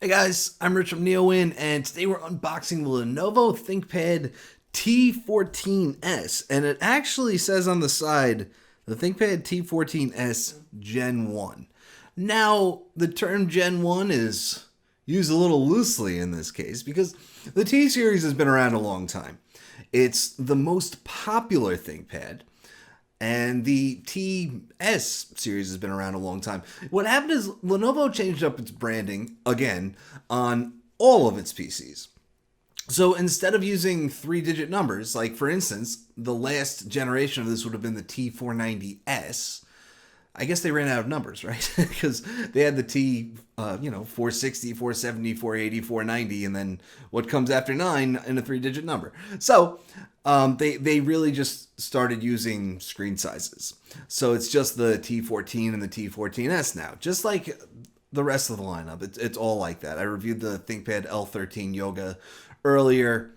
Hey guys, I'm Rich from NeoWin, and today we're unboxing the Lenovo ThinkPad T14s, and it actually says on the side, the ThinkPad T14s Gen 1. Now, the term Gen 1 is used a little loosely in this case, because the T series has been around a long time. It's the most popular ThinkPad, and the TS series has been around a long time. What happened is Lenovo changed up its branding again on all of its PCs. So instead of using three-digit numbers, like for instance, the last generation of this would have been the T490S. I guess they ran out of numbers, right? Because they had the T, 460, 470, 480, 490, and then what comes after 9 in a three-digit number. So they really just started using screen sizes. So it's just the T14 and the T14s now, just like the rest of the lineup. It's all like that. I reviewed the ThinkPad L13 Yoga earlier,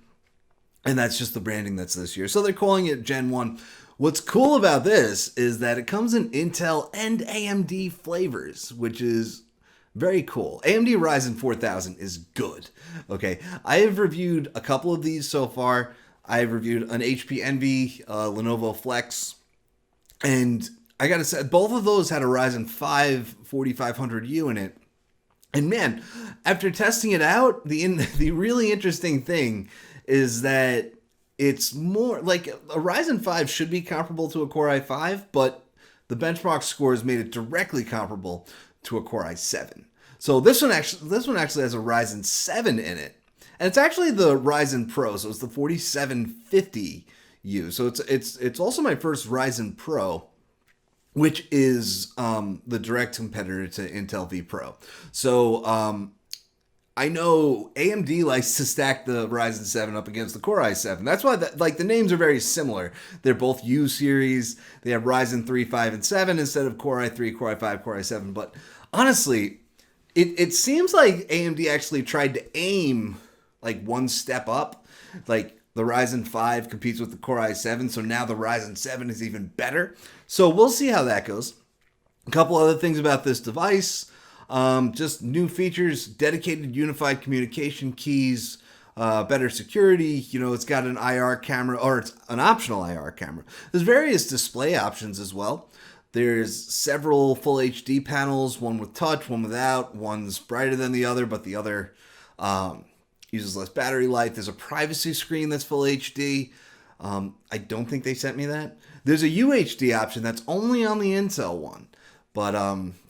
and that's just the branding that's this year. So they're calling it Gen 1. What's cool about this is that it comes in Intel and AMD flavors, which is very cool. AMD Ryzen 4000 is good. Okay, I have reviewed a couple of these so far. I've reviewed an HP Envy, Lenovo Flex, and I gotta say, both of those had a Ryzen 5 4500U in it. And man, after testing it out, the really interesting thing is that it's more like a Ryzen 5 should be comparable to a Core i5, but the benchmark scores made it directly comparable to a Core i7. So this one actually has a Ryzen 7 in it. And it's actually the Ryzen Pro, so it's the 4750U. So it's also my first Ryzen Pro, which is the direct competitor to Intel V Pro. So I know AMD likes to stack the Ryzen 7 up against the Core i7. That's why the names are very similar. They're both U series. They have Ryzen 3, 5, and 7 instead of Core i3, Core i5, Core i7. But honestly, it seems like AMD actually tried to aim like one step up. Like the Ryzen 5 competes with the Core i7, so now the Ryzen 7 is even better. So we'll see how that goes. A couple other things about this device. Just new features, dedicated unified communication keys, better security. It's got an IR camera, or it's an optional IR camera. There's various display options as well. There's several full HD panels, one with touch, one without. One's brighter than the other, but the other uses less battery life. There's a privacy screen that's full HD. I don't think they sent me that. There's a UHD option that's only on the Intel one. But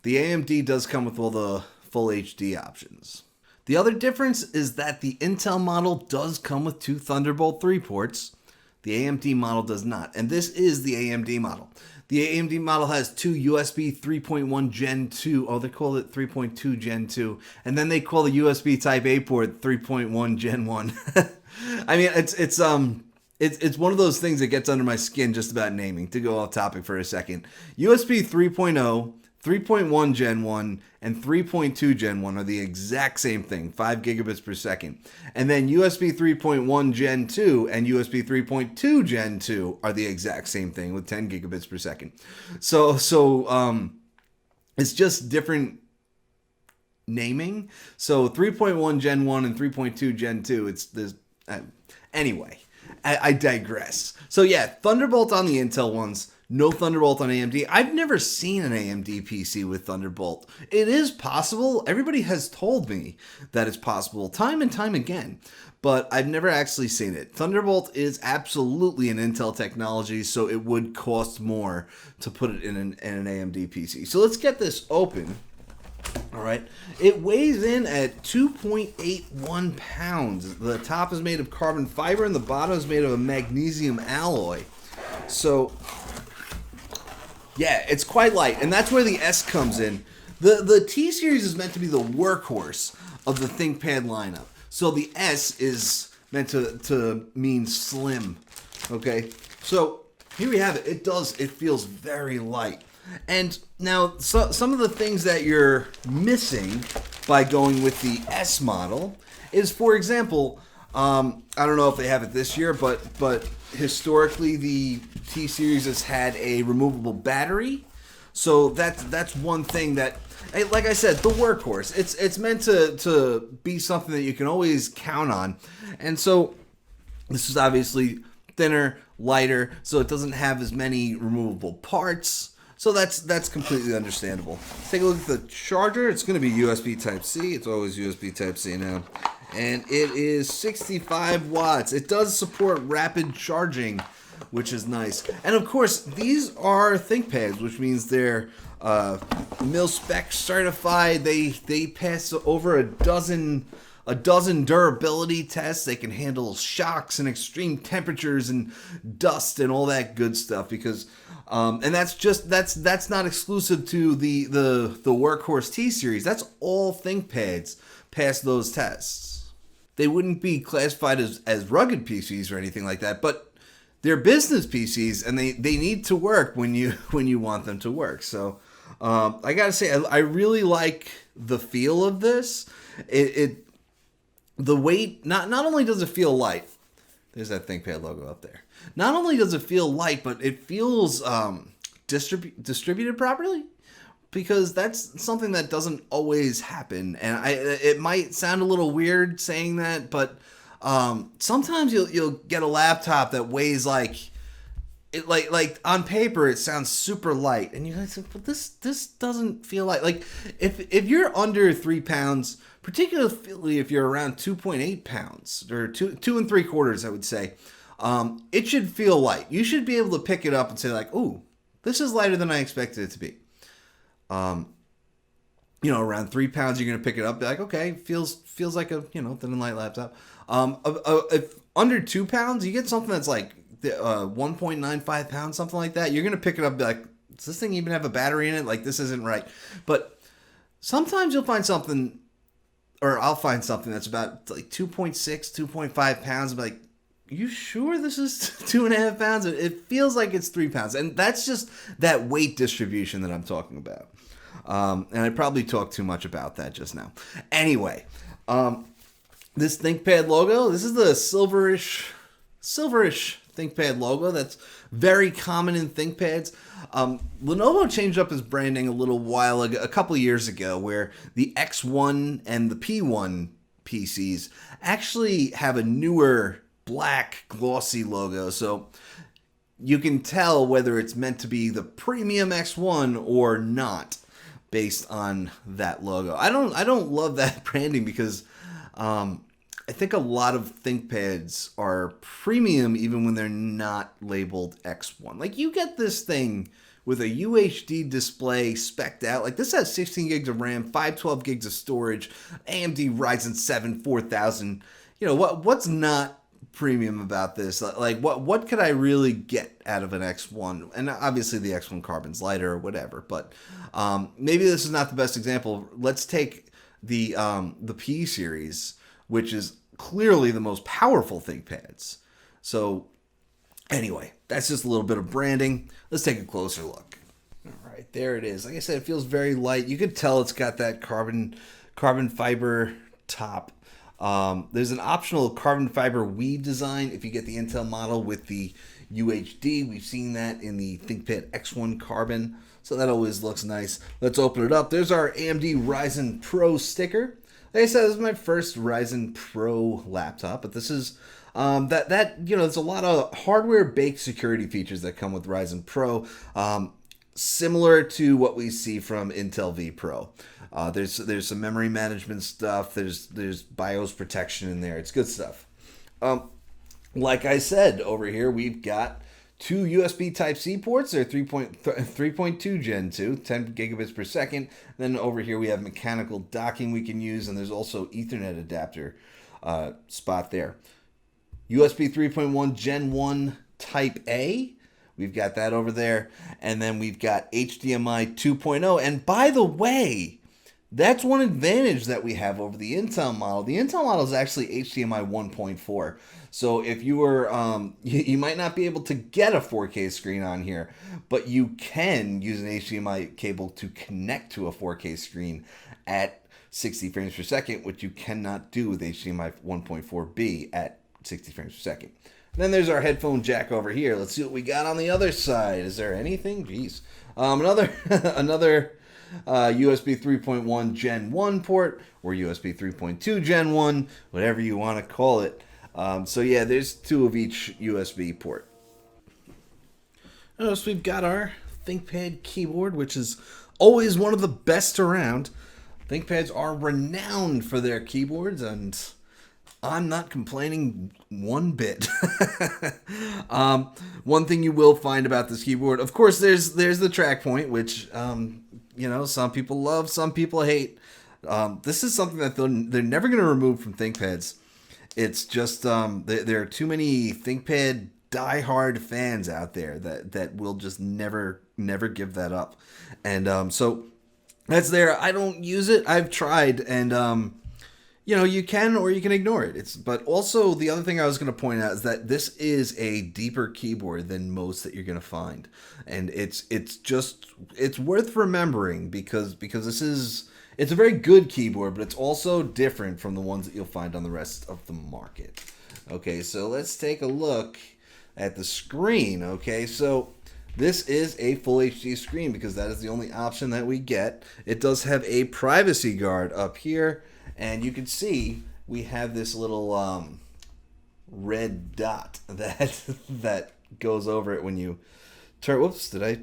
the AMD does come with all the full HD options. The other difference is that the Intel model does come with two Thunderbolt 3 ports. The AMD model does not. And this is the AMD model. The AMD model has two USB 3.1 Gen 2. Oh, they call it 3.2 Gen 2. And then they call the USB Type A port 3.1 Gen 1. I mean, it's one of those things that gets under my skin just about naming, to go off topic for a second. USB 3.0, 3.1 Gen 1, and 3.2 Gen 1 are the exact same thing, 5 gigabits per second. And then USB 3.1 Gen 2 and USB 3.2 Gen 2 are the exact same thing with 10 gigabits per second. So it's just different naming. So 3.1 Gen 1 and 3.2 Gen 2, anyway. I digress. So yeah, Thunderbolt on the Intel ones, no Thunderbolt on AMD. I've never seen an AMD PC with Thunderbolt. It is possible. Everybody has told me that it's possible time and time again, but I've never actually seen it. Thunderbolt is absolutely an Intel technology, so it would cost more to put it in an AMD PC. So let's get this open. All right, it weighs in at 2.81 pounds. The top is made of carbon fiber and the bottom is made of a magnesium alloy. So, yeah, it's quite light, and that's where the S comes in. The T series is meant to be the workhorse of the ThinkPad lineup. So the S is meant to mean slim. Okay, so here we have it. It feels very light. And now, some of the things that you're missing by going with the S model is, for example, I don't know if they have it this year, but historically the T series has had a removable battery. So that's one thing that, like I said, the workhorse. It's meant to be something that you can always count on, and so this is obviously thinner, lighter, so it doesn't have as many removable parts. So that's completely understandable. Let's take a look at the charger. It's going to be USB Type-C. It's always USB Type-C now. And it is 65 watts. It does support rapid charging, which is nice. And of course, these are ThinkPads, which means they're mil-spec certified. They pass over a dozen durability tests. They can handle shocks and extreme temperatures and dust and all that good stuff. Because and that's not exclusive to the Workhorse T series. That's all ThinkPads pass those tests. They wouldn't be classified as rugged PCs or anything like that, but they're business PCs, and they need to work when you want them to work. So I gotta say, I really like the feel of this. The weight, not only does it feel light, there's that ThinkPad logo up there. Not only does it feel light, but it feels distributed properly, because that's something that doesn't always happen. And it might sound a little weird saying that, but sometimes you'll get a laptop that weighs like on paper it sounds super light, and you're like, but this doesn't feel light. Like if you're under 3 pounds, particularly if you're around 2.8 pounds or 2 2 3/4, I would say, it should feel light. You should be able to pick it up and say like, ooh, this is lighter than I expected it to be. Around 3 pounds, you're gonna pick it up, be like, okay, feels like a thin and light laptop. If under 2 pounds, you get something that's like 1.95 pounds, something like that. You're gonna pick it up, and be like, does this thing even have a battery in it? Like, this isn't right. But sometimes you'll find something, or I'll find something that's about like 2.6, 2.5 pounds. I'm like, you sure this is 2.5 pounds? It feels like it's 3 pounds. And that's just that weight distribution that I'm talking about. And I probably talked too much about that just now. Anyway, this ThinkPad logo, this is the silverish ThinkPad logo that's very common in ThinkPads. Lenovo changed up his branding a little while ago, a couple years ago, where the X1 and the P1 PCs actually have a newer black glossy logo, so you can tell whether it's meant to be the premium X1 or not based on that logo. I don't love that branding, because I think a lot of ThinkPads are premium even when they're not labeled X1. Like, you get this thing with a UHD display spec'd out. Like, this has 16 gigs of RAM, 512 gigs of storage, AMD Ryzen 7 4000. What's not premium about this? Like, what could I really get out of an X1? And obviously the X1 Carbon's lighter or whatever, but maybe this is not the best example. Let's take the P series, which is clearly the most powerful ThinkPads. So anyway, that's just a little bit of branding. Let's take a closer look. All right, there it is. Like I said, it feels very light. You could tell it's got that carbon fiber top. There's an optional carbon fiber weave design if you get the Intel model with the UHD. We've seen that in the ThinkPad X1 Carbon, so that always looks nice. Let's open it up. There's our AMD Ryzen PRO sticker. Like I said, this is my first Ryzen Pro laptop, but this is there's a lot of hardware baked security features that come with Ryzen Pro, similar to what we see from Intel V Pro. There's some memory management stuff. There's BIOS protection in there. It's good stuff. Like I said, over here we've got 2 USB Type-C ports. They're 3.2 Gen 2, 10 gigabits per second. Then over here we have mechanical docking we can use, and there's also Ethernet adapter spot there. USB 3.1 Gen 1 Type A. We've got that over there. And then we've got HDMI 2.0. And by the way, that's one advantage that we have over the Intel model. The Intel model is actually HDMI 1.4. So if you were, you might not be able to get a 4K screen on here, but you can use an HDMI cable to connect to a 4K screen at 60 frames per second, which you cannot do with HDMI 1.4B at 60 frames per second. Then there's our headphone jack over here. Let's see what we got on the other side. Is there anything? Jeez. Another another USB 3.1 Gen 1 port, or USB 3.2 Gen 1, whatever you want to call it. So yeah, there's 2 of each USB port. So we've got our ThinkPad keyboard, which is always one of the best around. ThinkPads are renowned for their keyboards, and I'm not complaining one bit. One thing you will find about this keyboard, of course, there's the track point, which some people love, some people hate. This is something that they're never going to remove from ThinkPads. It's just there are too many ThinkPad diehard fans out there that will just never give that up, and so that's there. I don't use it. I've tried, and you can, or you can ignore it. But also the other thing I was going to point out is that this is a deeper keyboard than most that you're going to find, and it's worth remembering because it's a very good keyboard, but it's also different from the ones that you'll find on the rest of the market. Okay, so let's take a look at the screen. Okay, so this is a full HD screen because that is the only option that we get. It does have a privacy guard up here, and you can see we have this little red dot that goes over it when you turn. Whoops, did I?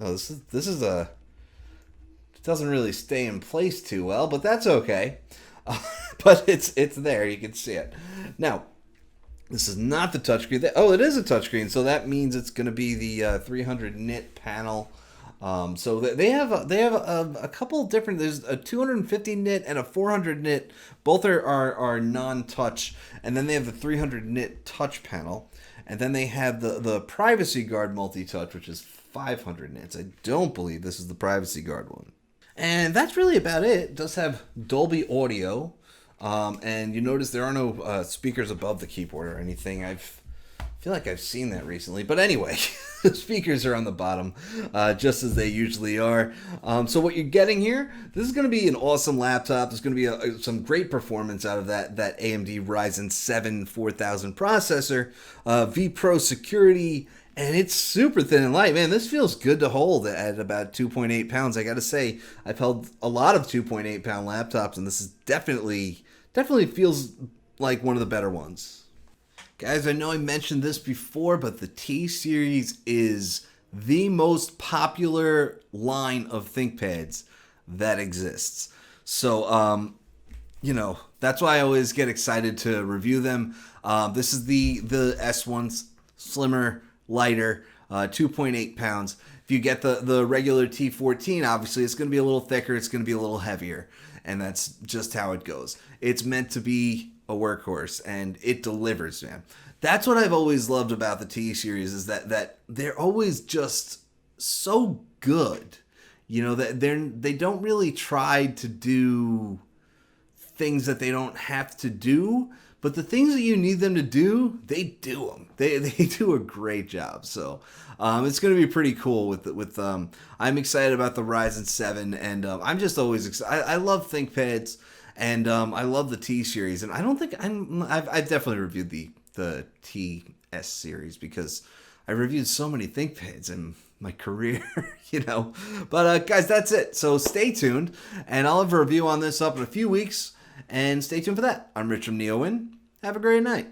Oh, this is a. It doesn't really stay in place too well, but that's okay. But it's there. You can see it now. This is not the touchscreen. Oh, it is a touchscreen, so that means it's going to be the 300 nit panel. So they have a couple different. There's a 250 nit and a 400 nit. Both are non-touch, and then they have the 300 nit touch panel, and then they have the privacy guard multi-touch, which is 500 nits. I don't believe this is the privacy guard one. And that's really about it. It does have Dolby audio. And you notice there are no speakers above the keyboard or anything. I feel like I've seen that recently. But anyway, the speakers are on the bottom, just as they usually are. So what you're getting here, this is going to be an awesome laptop. There's going to be some great performance out of that AMD Ryzen 7 4000 processor, vPro security, and it's super thin and light. Man, this feels good to hold at about 2.8 pounds. I got to say, I've held a lot of 2.8 pound laptops, and this is definitely feels like one of the better ones. Guys, I know I mentioned this before, but the T series is the most popular line of ThinkPads that exists. So, that's why I always get excited to review them. This is the S1, slimmer, lighter, 2.8 pounds. If you get the regular T14, obviously it's going to be a little thicker, it's going to be a little heavier, and that's just how it goes. It's meant to be a workhorse, and it delivers, man. That's what I've always loved about the T series, is that they're always just so good. That they don't really try to do things that they don't have to do, but the things that you need them to do, they do them. They do a great job. So it's going to be pretty cool with I'm excited about the Ryzen 7, and I'm just always excited. I love ThinkPads, and I love the T series, and I don't think I've definitely reviewed the TS series because I reviewed so many ThinkPads in my career, But guys, that's it. So stay tuned, and I'll have a review on this up in a few weeks. And stay tuned for that. I'm Rich from NeoWin. Have a great night.